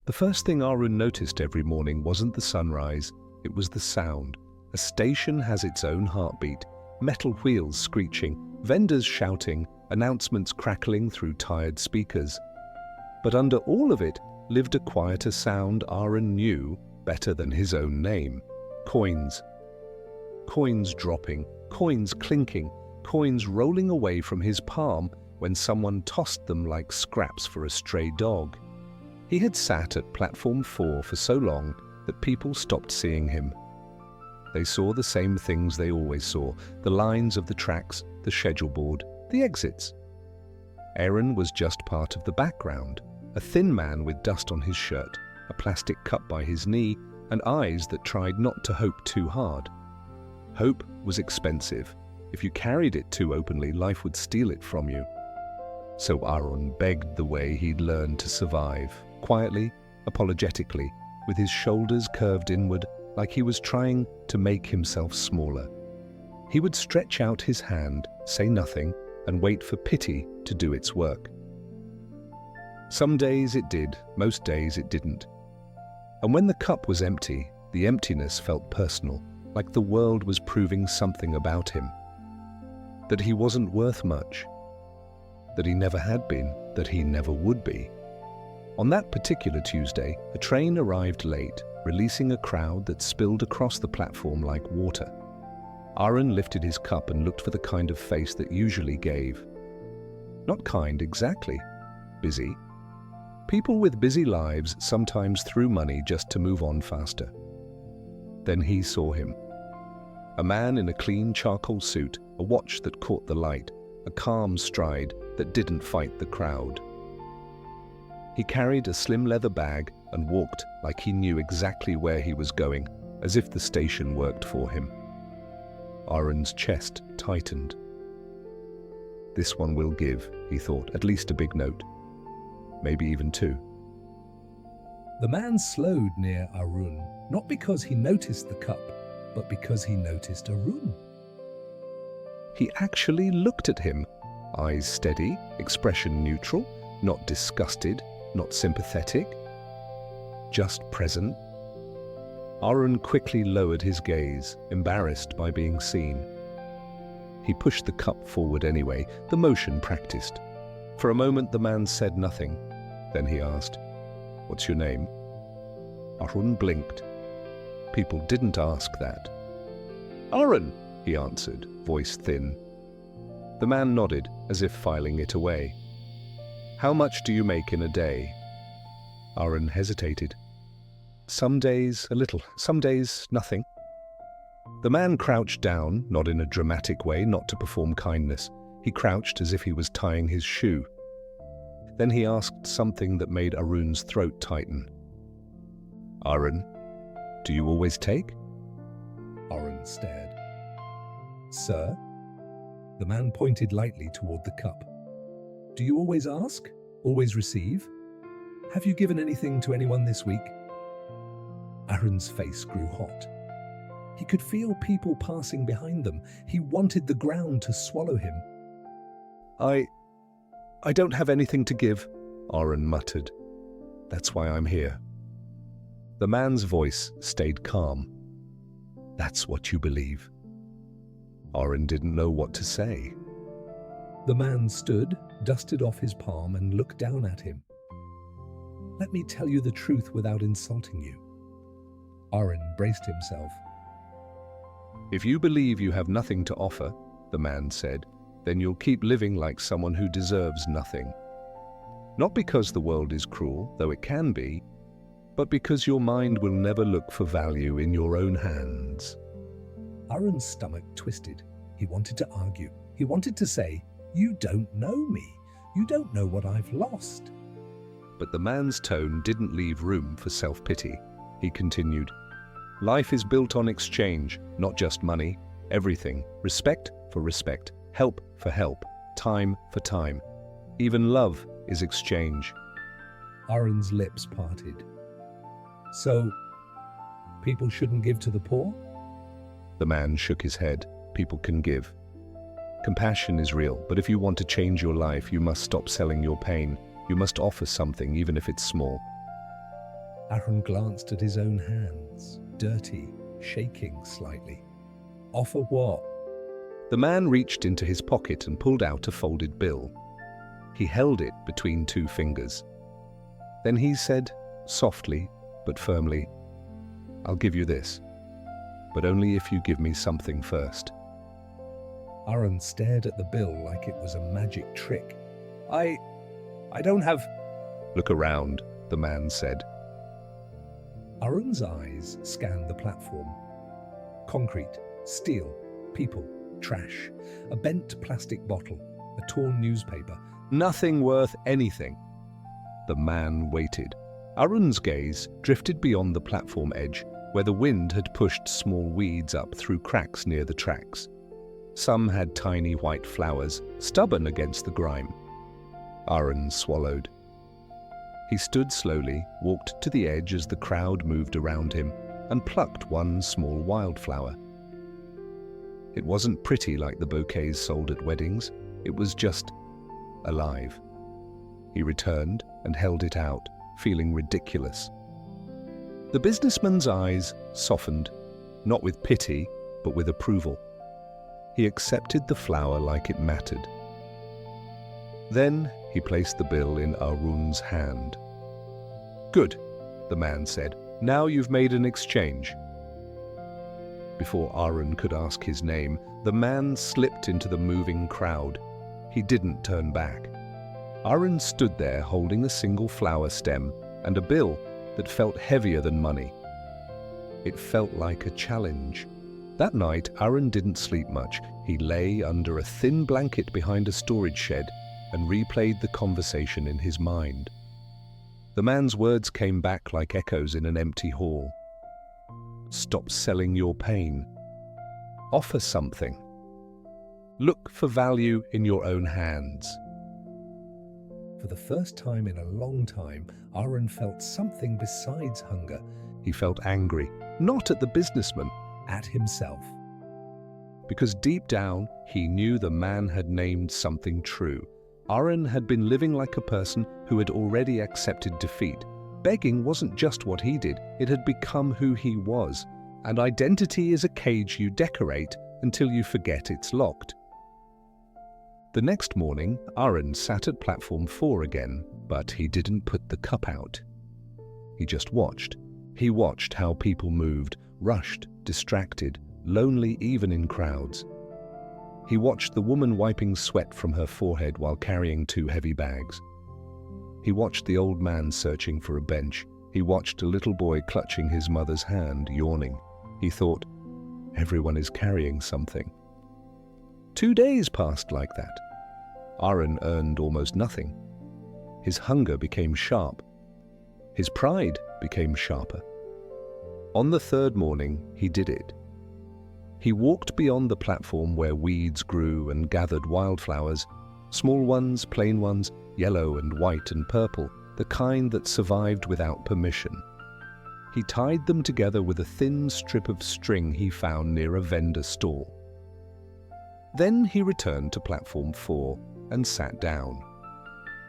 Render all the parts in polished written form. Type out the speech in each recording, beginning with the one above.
The first thing Arun noticed every morning wasn't the sunrise, it was the sound. A station has its own heartbeat, metal wheels screeching, vendors shouting, announcements crackling through tired speakers. But under all of it lived a quieter sound Arun knew better than his own name. Coins. Coins dropping, coins clinking, coins rolling away from his palm when someone tossed them like scraps for a stray dog. He had sat at platform 4 for so long that people stopped seeing him. They saw the same things they always saw, the lines of the tracks, the schedule board, the exits. Aaron was just part of the background, a thin man with dust on his shirt, a plastic cup by his knee, and eyes that tried not to hope too hard. Hope was expensive. If you carried it too openly, life would steal it from you. So Aaron begged the way he'd learned to survive, quietly, apologetically, with his shoulders curved inward like he was trying to make himself smaller. He would stretch out his hand, say nothing, and wait for pity to do its work. Some days it did, most days it didn't. And when the cup was empty, the emptiness felt personal, like the world was proving something about him. That he wasn't worth much. That he never had been, that he never would be. On that particular Tuesday, a train arrived late, releasing a crowd that spilled across the platform like water. Aaron lifted his cup and looked for the kind of face that usually gave. Not kind exactly. Busy. People with busy lives sometimes threw money just to move on faster. Then he saw him. A man in a clean charcoal suit, a watch that caught the light, a calm stride that didn't fight the crowd. He carried a slim leather bag and walked like he knew exactly where he was going, as if the station worked for him. Aaron's chest tightened. This one will give, he thought, at least a big note. Maybe even 2. The man slowed near Arun, not because he noticed the cup, but because he noticed Arun. He actually looked at him, eyes steady, expression neutral, not disgusted, not sympathetic, just present. Arun quickly lowered his gaze, embarrassed by being seen. He pushed the cup forward anyway, the motion practiced. For a moment the man said nothing. Then he asked, "What's your name?" Arun blinked. People didn't ask that. "Arun," he answered, voice thin. The man nodded, as if filing it away. "How much do you make in a day?" Arun hesitated. "Some days a little, some days nothing." The man crouched down, not in a dramatic way, not to perform kindness. He crouched as if he was tying his shoe. Then he asked something that made Arun's throat tighten. "Arun, do you always take?" Arun stared. "Sir?" The man pointed lightly toward the cup. "Do you always ask? Always receive? Have you given anything to anyone this week?" Arun's face grew hot. He could feel people passing behind them. He wanted the ground to swallow him. I don't have anything to give," Arun muttered. "That's why I'm here." The man's voice stayed calm. "That's what you believe." Arun didn't know what to say. The man stood, dusted off his palm, and looked down at him. "Let me tell you the truth without insulting you." Arun braced himself. "If you believe you have nothing to offer," the man said, "then you'll keep living like someone who deserves nothing. Not because the world is cruel, though it can be, but because your mind will never look for value in your own hands." Arun's stomach twisted. He wanted to argue. He wanted to say, "You don't know me. You don't know what I've lost." But the man's tone didn't leave room for self-pity. He continued, "Life is built on exchange, not just money, everything. Respect for respect, help for help, time for time. Even love is exchange." Arun's lips parted. "So, people shouldn't give to the poor?" The man shook his head. "People can give. Compassion is real, but if you want to change your life, you must stop selling your pain. You must offer something, even if it's small." Aaron glanced at his own hands, dirty, shaking slightly. Offer what? The man reached into his pocket and pulled out a folded bill. He held it between two fingers. Then he said, softly but firmly, "I'll give you this, but only if you give me something first." Aaron stared at the bill like it was a magic trick. I don't have... "Look around," the man said. Aaron's eyes scanned the platform. Concrete, steel, people, trash, a bent plastic bottle, a torn newspaper. Nothing worth anything. The man waited. Aaron's gaze drifted beyond the platform edge, where the wind had pushed small weeds up through cracks near the tracks. Some had tiny white flowers, stubborn against the grime. Aaron swallowed. He stood slowly, walked to the edge as the crowd moved around him, and plucked one small wildflower. It wasn't pretty like the bouquets sold at weddings. It was just alive. He returned and held it out, feeling ridiculous. The businessman's eyes softened, not with pity, but with approval. He accepted the flower like it mattered. Then he placed the bill in Arun's hand. "Good," the man said. "Now you've made an exchange." Before Arun could ask his name, the man slipped into the moving crowd. He didn't turn back. Arun stood there holding a single flower stem and a bill that felt heavier than money. It felt like a challenge. That night, Arun didn't sleep much. He lay under a thin blanket behind a storage shed and replayed the conversation in his mind. The man's words came back like echoes in an empty hall. Stop selling your pain. Offer something. Look for value in your own hands. For the first time in a long time, Aaron felt something besides hunger. He felt angry, not at the businessman, At himself. because deep down he knew the man had named something true. Aaron had been living like a person who had already accepted defeat. Begging wasn't just what he did, it had become who he was. And identity is a cage you decorate until you forget it's locked. The next morning, Aaron sat at platform 4 again, but he didn't put the cup out. He just watched. He watched how people moved, rushed, distracted, lonely even in crowds. He watched the woman wiping sweat from her forehead while carrying 2 heavy bags. He watched the old man searching for a bench. He watched a little boy clutching his mother's hand, yawning. He thought, everyone is carrying something. 2 days passed like that. Aaron earned almost nothing. His hunger became sharp. His pride became sharper. On the 3rd morning, he did it. He walked beyond the platform where weeds grew and gathered wildflowers, small ones, plain ones, yellow and white and purple, the kind that survived without permission. He tied them together with a thin strip of string he found near a vendor stall. Then he returned to platform 4 and sat down.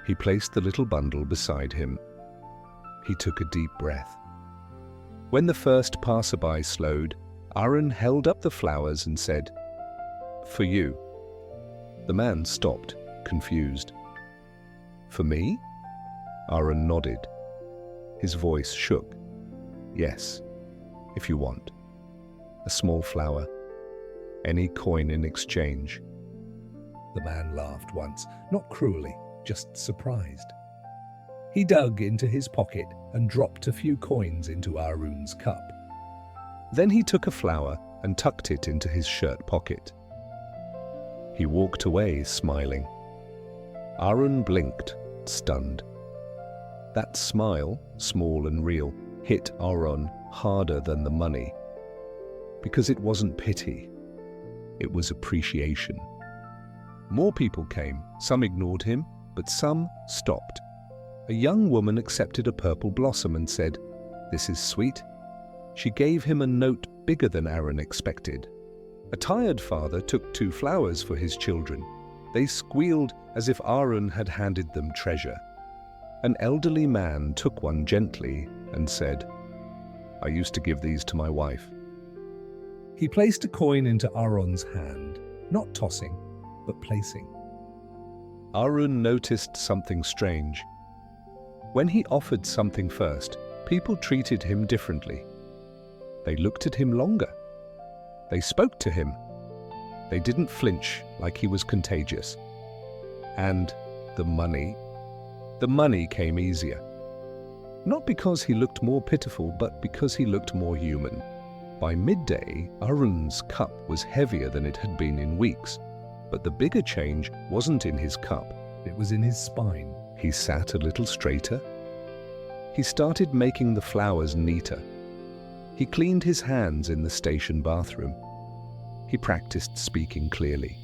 He placed the little bundle beside him. He took a deep breath. When the first passerby slowed, Aaron held up the flowers and said, "For you." The man stopped, confused. "For me?" Aaron nodded. His voice shook. "Yes, if you want. A small flower. Any coin in exchange." The man laughed once, not cruelly, just surprised. He dug into his pocket and dropped a few coins into Arun's cup. Then he took a flower and tucked it into his shirt pocket. He walked away, smiling. Aaron blinked, stunned. That smile, small and real, hit Aaron harder than the money. Because it wasn't pity. It was appreciation. More people came. Some ignored him, but some stopped. A young woman accepted a purple blossom and said, "This is sweet." She gave him a note bigger than Aaron expected. A tired father took 2 flowers for his children. They squealed as if Aaron had handed them treasure. An elderly man took one gently and said, "I used to give these to my wife." He placed a coin into Aaron's hand, not tossing, but placing. Arun noticed something strange. When he offered something first, people treated him differently. They looked at him longer. They spoke to him. They didn't flinch like he was contagious. And the money came easier. Not because he looked more pitiful, but because he looked more human. By midday, Arun's cup was heavier than it had been in weeks. But the bigger change wasn't in his cup. It was in his spine. He sat a little straighter. He started making the flowers neater. He cleaned his hands in the station bathroom. He practiced speaking clearly.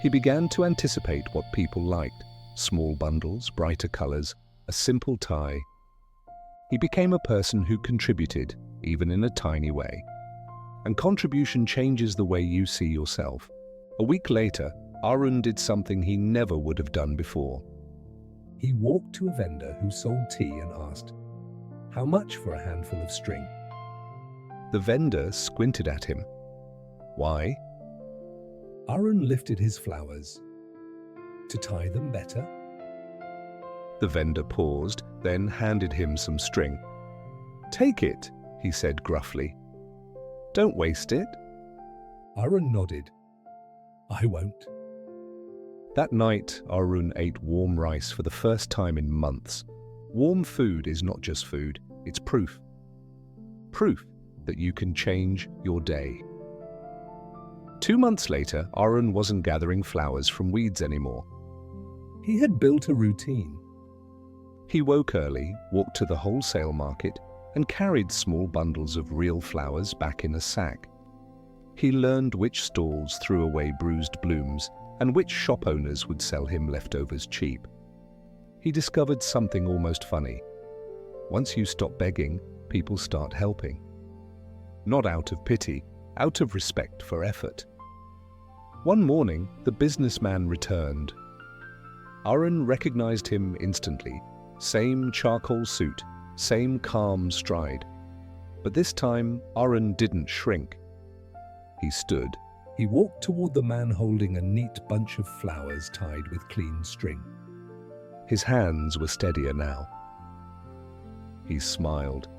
He began to anticipate what people liked: small bundles, brighter colors, a simple tie. He became a person who contributed, even in a tiny way. And contribution changes the way you see yourself. A week later, Arun did something he never would have done before. He walked to a vendor who sold tea and asked, "How much for a handful of string?" The vendor squinted at him. Why? Arun lifted his flowers. To tie them better? The vendor paused, then handed him some string. "Take it," he said gruffly. "Don't waste it." Arun nodded. "I won't." That night, Arun ate warm rice for the first time in months. Warm food is not just food, it's proof. Proof that you can change your day. 2 months later, Arun wasn't gathering flowers from weeds anymore. He had built a routine. He woke early, walked to the wholesale market, and carried small bundles of real flowers back in a sack. He learned which stalls threw away bruised blooms and which shop owners would sell him leftovers cheap. He discovered something almost funny. Once you stop begging, people start helping. Not out of pity, out of respect for effort. One morning, the businessman returned. Arun recognized him instantly. Same charcoal suit, same calm stride. But this time, Arun didn't shrink. He stood. He walked toward the man holding a neat bunch of flowers tied with clean string. His hands were steadier now. He smiled.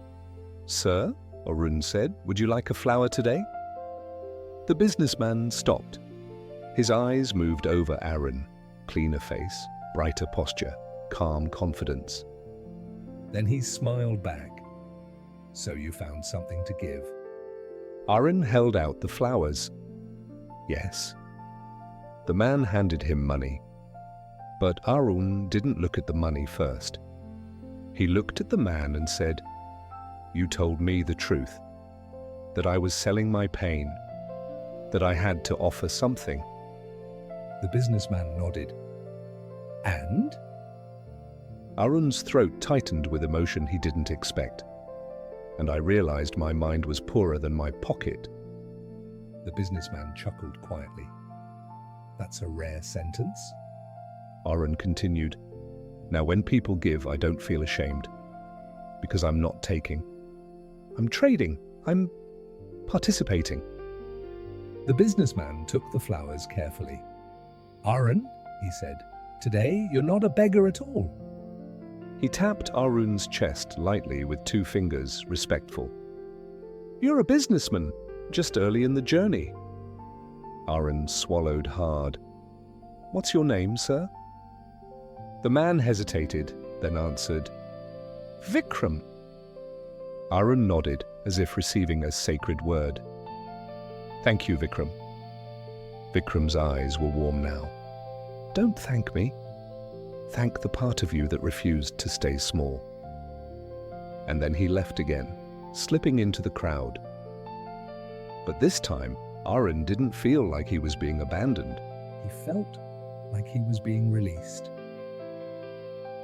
"Sir," Arun said, "would you like a flower today?" The businessman stopped. His eyes moved over Arun. Cleaner face, brighter posture, calm confidence. Then he smiled back. "So you found something to give?" Arun held out the flowers. Yes. The man handed him money. But Arun didn't look at the money first. He looked at the man and said, "You told me the truth, that I was selling my pain, that I had to offer something." The businessman nodded. "And?" Arun's throat tightened with emotion he didn't expect, and I realized my mind was poorer than my pocket. The businessman chuckled quietly. "That's a rare sentence." Arun continued, "Now when people give, I don't feel ashamed, because I'm not taking. I'm trading. I'm participating." The businessman took the flowers carefully. "Arun," he said, "today you're not a beggar at all." He tapped Arun's chest lightly with 2 fingers, respectful. "You're a businessman, just early in the journey." Arun swallowed hard. "What's your name, sir?" The man hesitated, then answered, "Vikram." Arun nodded, as if receiving a sacred word. "Thank you, Vikram." Vikram's eyes were warm now. "Don't thank me. Thank the part of you that refused to stay small." And then he left again, slipping into the crowd. But this time, Arun didn't feel like he was being abandoned. He felt like he was being released.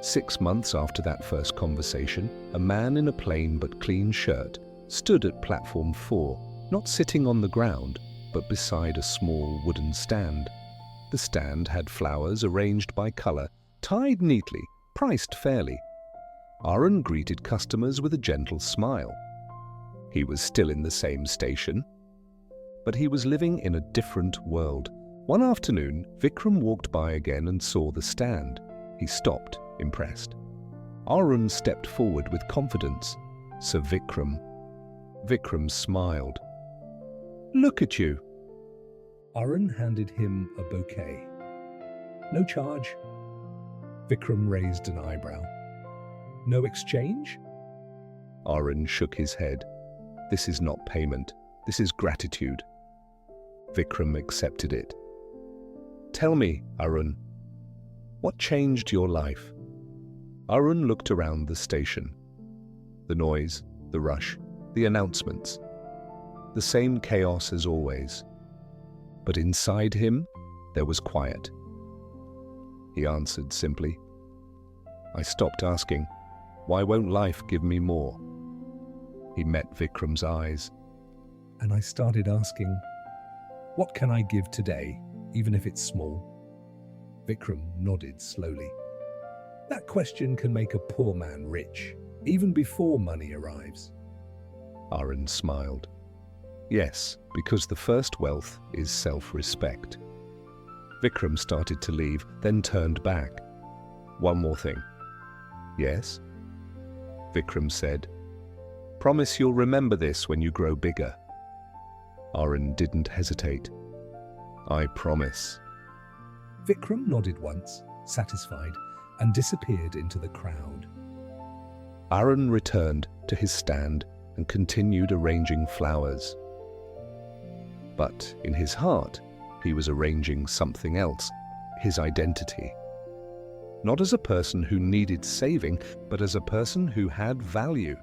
6 months after that first conversation, a man in a plain but clean shirt stood at platform 4, not sitting on the ground, but beside a small wooden stand. The stand had flowers arranged by color, tied neatly, priced fairly. Aaron greeted customers with a gentle smile. He was still in the same station, but he was living in a different world. One afternoon, Vikram walked by again and saw the stand. He stopped, impressed. Aaron stepped forward with confidence. Sir Vikram. Vikram smiled. "Look at you." Aaron handed him a bouquet. "No charge." Vikram raised an eyebrow. "No exchange?" Aaron shook his head. "This is not payment. This is gratitude." Vikram accepted it. "Tell me, Aaron, what changed your life?" Aaron looked around the station. The noise, the rush, the announcements. The same chaos as always. But inside him, there was quiet. He answered simply. "I stopped asking, why won't life give me more?" He met Vikram's eyes. "And I started asking, what can I give today, even if it's small?" Vikram nodded slowly. "That question can make a poor man rich, even before money arrives." Aaron smiled. "Yes, because the first wealth is self-respect." Vikram started to leave, then turned back. "One more thing." "Yes?" Vikram said. "Promise you'll remember this when you grow bigger." Aaron didn't hesitate. "I promise." Vikram nodded once, satisfied, and disappeared into the crowd. Aaron returned to his stand and continued arranging flowers. But in his heart, he was arranging something else, his identity. Not as a person who needed saving, but as a person who had value.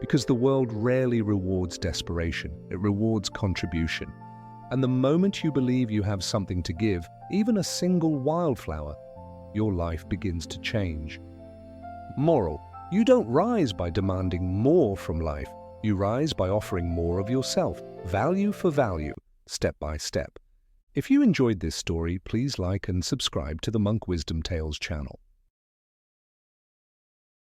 Because the world rarely rewards desperation, it rewards contribution. And the moment you believe you have something to give, even a single wildflower, your life begins to change. Moral: you don't rise by demanding more from life. You rise by offering more of yourself, value for value, step by step. If you enjoyed this story, please like and subscribe to the Monk Wisdom Tales channel.